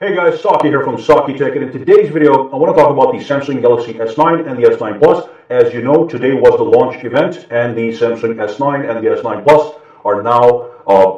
Hey guys, Saki here from Saki Tech, and in today's video, I want to talk about the Samsung Galaxy S9 and the S9 Plus. As you know, today was the launch event, and the Samsung S9 and the S9 Plus are now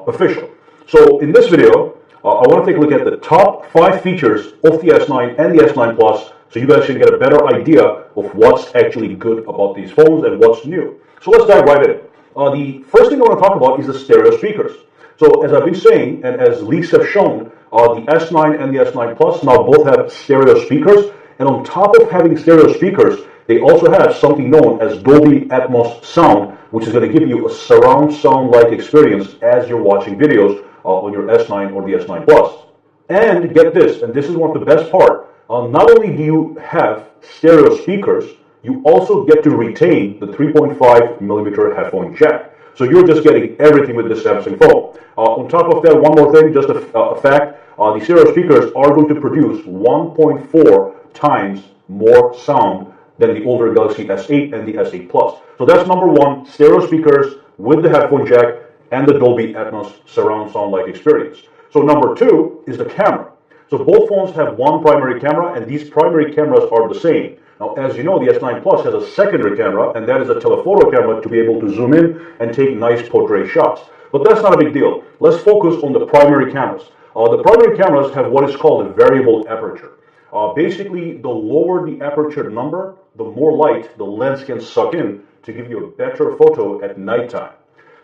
official. So in this video, I want to take a look at the top 5 features of the S9 and the S9 Plus, so you guys can get a better idea of what's actually good about these phones and what's new. So let's dive right in. The first thing I want to talk about is the stereo speakers. So as I've been saying, and as leaks have shown, the S9 and the S9 Plus now both have stereo speakers, and on top of having stereo speakers, they also have something known as Dolby Atmos sound, which is going to give you a surround sound-like experience as you're watching videos on your S9 or the S9 Plus. And get this, and this is one of the best part, not only do you have stereo speakers, you also get to retain the 3.5mm headphone jack. So you're just getting everything with this Samsung phone. On top of that, one more thing, just a fact, the stereo speakers are going to produce 1.4 times more sound than the older Galaxy S8 and the S8 Plus. So that's number one, stereo speakers with the headphone jack and the Dolby Atmos surround sound-like experience. So number two is the camera. So both phones have one primary camera, and these primary cameras are the same. Now, as you know, the S9 Plus has a secondary camera, and that is a telephoto camera to be able to zoom in and take nice portrait shots. But that's not a big deal. Let's focus on the primary cameras. The primary cameras have what is called a variable aperture. Basically, the lower the aperture number, the more light the lens can suck in to give you a better photo at nighttime.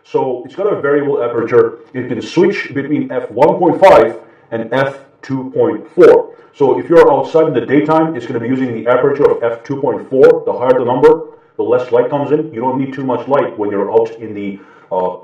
So it's got a variable aperture. It can switch between f1.5 and f2.4. So if you're outside in the daytime, it's going to be using the aperture of f2.4. The higher the number, the less light comes in. You don't need too much light when you're out in the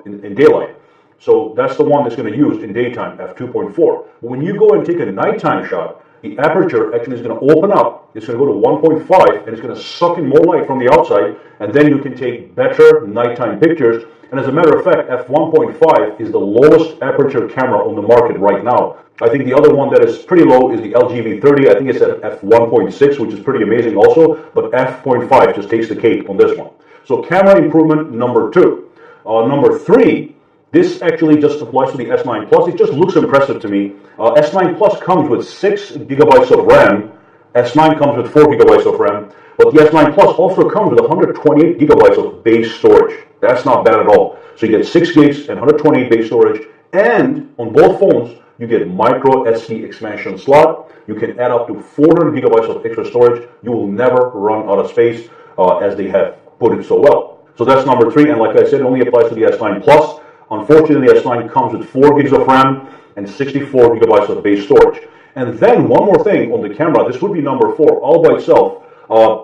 in daylight. So that's the one that's going to use in daytime, f2.4. When you go and take a nighttime shot, the aperture actually is going to open up. It's going to go to 1.5, and it's going to suck in more light from the outside, and then you can take better nighttime pictures. And as a matter of fact, f1.5 is the lowest aperture camera on the market right now. I think the other one that is pretty low is the LG V30. I think it's at f1.6, which is pretty amazing also, but f.5 just takes the cake on this one. So camera improvement number 2. Number 3, this actually just applies to the S9 Plus. It just looks impressive to me. S9 Plus comes with 6 gigabytes of RAM. S9 comes with 4 gigabytes of RAM. But the S9 Plus also comes with 128 gigabytes of base storage. That's not bad at all. So you get 6 gigs and 128 base storage. And on both phones, you get micro SD expansion slot. You can add up to 400 gigabytes of extra storage. You will never run out of space as they have put it so well. So that's number 3. And like I said, it only applies to the S9 Plus. Unfortunately, the S9 comes with 4 gigs of RAM and 64 gigabytes of base storage. And then one more thing on the camera, this would be number 4, all by itself.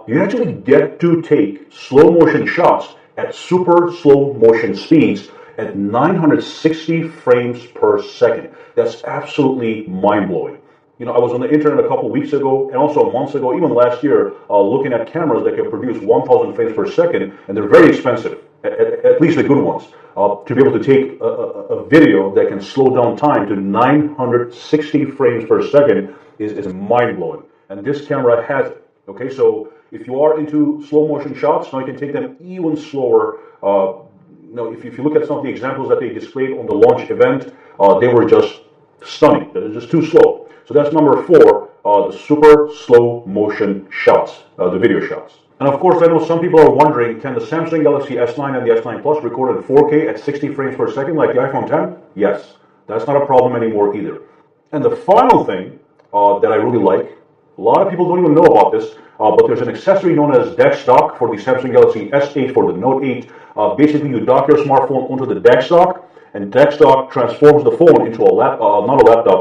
You actually get to take slow motion shots at super slow motion speeds at 960 frames per second. That's absolutely mind-blowing. You know, I was on the internet a couple weeks ago, and also months ago, even last year, looking at cameras that can produce 1,000 frames per second, and they're very expensive, at least the good ones. To be able to take a video that can slow down time to 960 frames per second is mind-blowing. And this camera has it. Okay, so if you are into slow motion shots, now you can take them even slower. If you look at some of the examples that they displayed on the launch event, they were just stunning. They're just too slow. So that's number 4, the super slow motion shots, the video shots. And of course, I know some people are wondering, can the Samsung Galaxy S9 and the S9 Plus record in 4K at 60 frames per second like the iPhone X? Yes, that's not a problem anymore either. And the final thing that I really like, a lot of people don't even know about this, but there's an accessory known as DeX dock for the Samsung Galaxy S8 for the Note 8. Basically, you dock your smartphone onto the DeX dock, and DeX dock transforms the phone into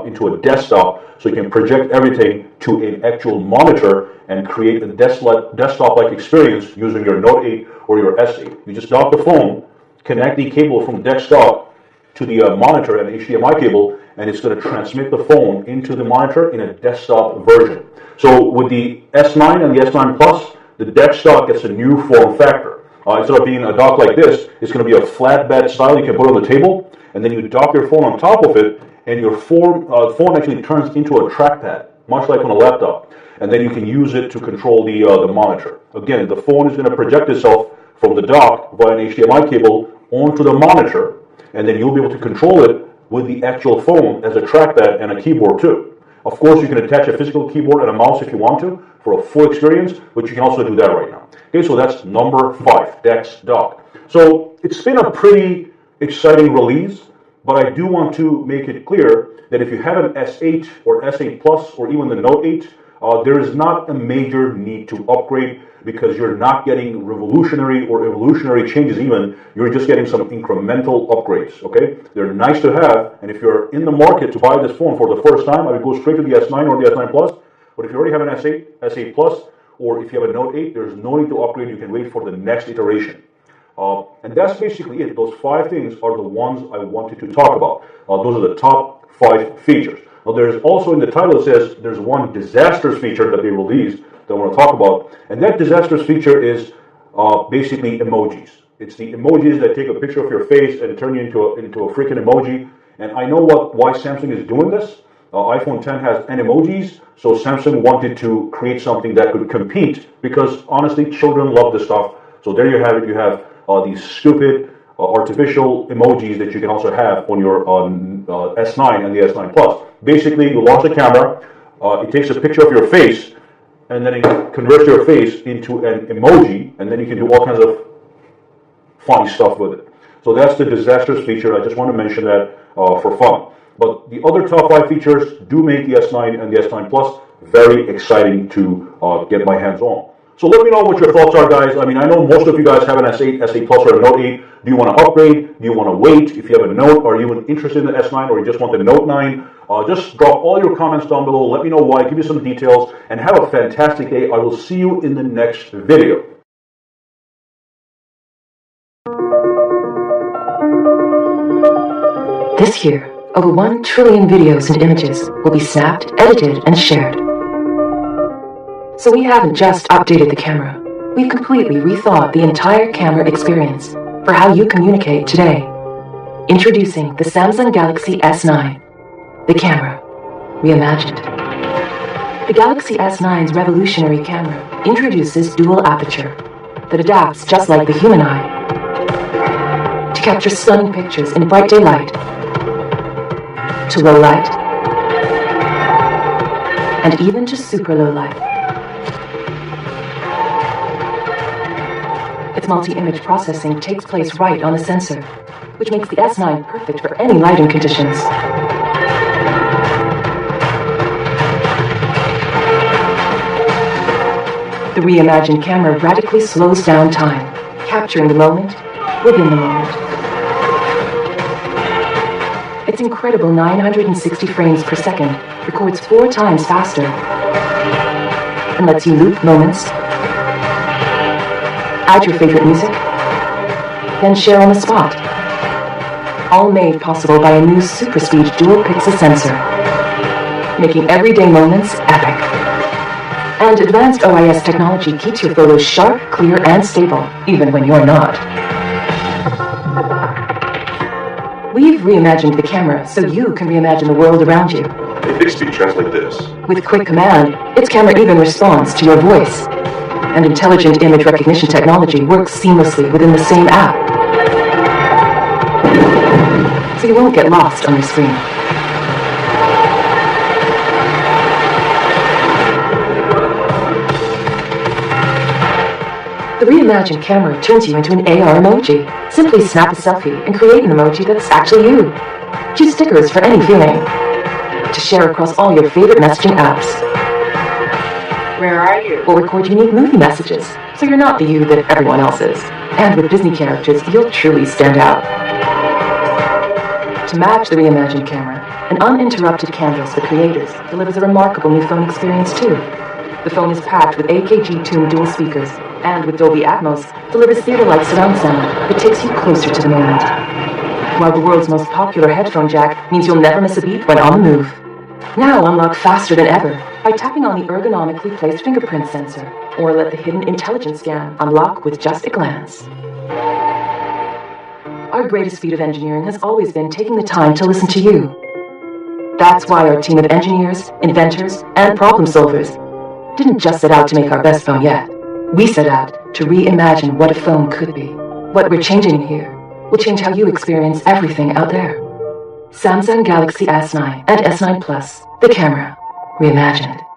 into a desktop, so you can project everything to an actual monitor and create a desktop-like experience using your Note 8 or your S8. You just dock the phone, connect the cable from the DeX dock to the monitor and HDMI cable, and it's going to transmit the phone into the monitor in a desktop version. So with the S9 and the S9 Plus, the DeX dock gets a new form factor. Instead of being a dock like this, it's going to be a flatbed style you can put on the table, and then you dock your phone on top of it, and your phone actually turns into a trackpad, much like on a laptop. And then you can use it to control the monitor. Again, the phone is going to project itself from the dock via an HDMI cable onto the monitor, and then you'll be able to control it with the actual phone as a trackpad and a keyboard too. Of course, you can attach a physical keyboard and a mouse if you want to for a full experience, but you can also do that right now. Okay, so that's number 5, DeX Dock. So it's been a pretty exciting release, but I do want to make it clear that if you have an S8 or S8 Plus or even the Note 8, there is not a major need to upgrade because you're not getting revolutionary or evolutionary changes even. You're just getting some incremental upgrades, okay? They're nice to have, and if you're in the market to buy this phone for the first time, I would go straight to the S9 or the S9 Plus. But if you already have an S8, S8 Plus, or if you have a Note 8, there's no need to upgrade. You can wait for the next iteration. And that's basically it. Those 5 things are the ones I wanted to talk about. Those are the top 5 features. Now, there's also in the title, it says there's one disastrous feature that they released that I want to talk about. And that disastrous feature is basically emojis. It's the emojis that take a picture of your face and turn you into a freaking emoji. And I know why Samsung is doing this. iPhone 10 has emojis, so Samsung wanted to create something that could compete because, honestly, children love this stuff. So there you have it. You have these stupid artificial emojis that you can also have on your S9 and the S9 Plus. Basically, you launch the camera, it takes a picture of your face, and then it converts your face into an emoji, and then you can do all kinds of funny stuff with it. So that's the disastrous feature. I just want to mention that for fun. But the other top 5 features do make the S9 and the S9 Plus very exciting to get my hands on. So let me know what your thoughts are, guys. I mean, I know most of you guys have an S8, S8 Plus, or a Note 8. Do you want to upgrade? Do you want to wait? If you have a Note, are you interested in the S9, or you just want the Note 9? Just drop all your comments down below. Let me know why. Give me some details, and have a fantastic day. I will see you in the next video. This year, over 1 trillion videos and images will be snapped, edited, and shared. So we haven't just updated the camera. We've completely rethought the entire camera experience for how you communicate today. Introducing the Samsung Galaxy S9, the camera, reimagined. The Galaxy S9's revolutionary camera introduces dual aperture that adapts just like the human eye to capture stunning pictures in bright daylight, to low light, and even to super low light. Its multi-image processing takes place right on the sensor, which makes the S9 perfect for any lighting conditions. The reimagined camera radically slows down time, capturing the moment within the moment. Its incredible 960 frames per second records 4 times faster and lets you loop moments, add your favorite music, then share on the spot. All made possible by a new super speed dual pixel sensor, making everyday moments epic. And advanced OIS technology keeps your photos sharp, clear, and stable, even when you're not. We've reimagined the camera so you can reimagine the world around you. A Bixby translate this. With quick command, its camera even responds to your voice. And intelligent image recognition technology works seamlessly within the same app. So you won't get lost on your screen. The reimagined camera turns you into an AR emoji. Simply snap a selfie and create an emoji that's actually you. Choose stickers for any feeling to share across all your favorite messaging apps. Where are you? Or record unique movie messages, so you're not the you that everyone else is. And with Disney characters, you'll truly stand out. To match the reimagined camera, an uninterrupted canvas for creators delivers a remarkable new phone experience too. The phone is packed with AKG-tuned dual speakers, and with Dolby Atmos, delivers theater-like surround sound that takes you closer to the moment. While the world's most popular headphone jack means you'll never miss a beat when on the move. Now unlock faster than ever by tapping on the ergonomically placed fingerprint sensor, or let the hidden intelligence scan unlock with just a glance. Our greatest feat of engineering has always been taking the time to listen to you. That's why our team of engineers, inventors, and problem solvers didn't just set out to make our best phone yet. We set out to reimagine what a phone could be. What we're changing here will change how you experience everything out there. Samsung Galaxy S9 and S9 Plus, the camera. reimagined.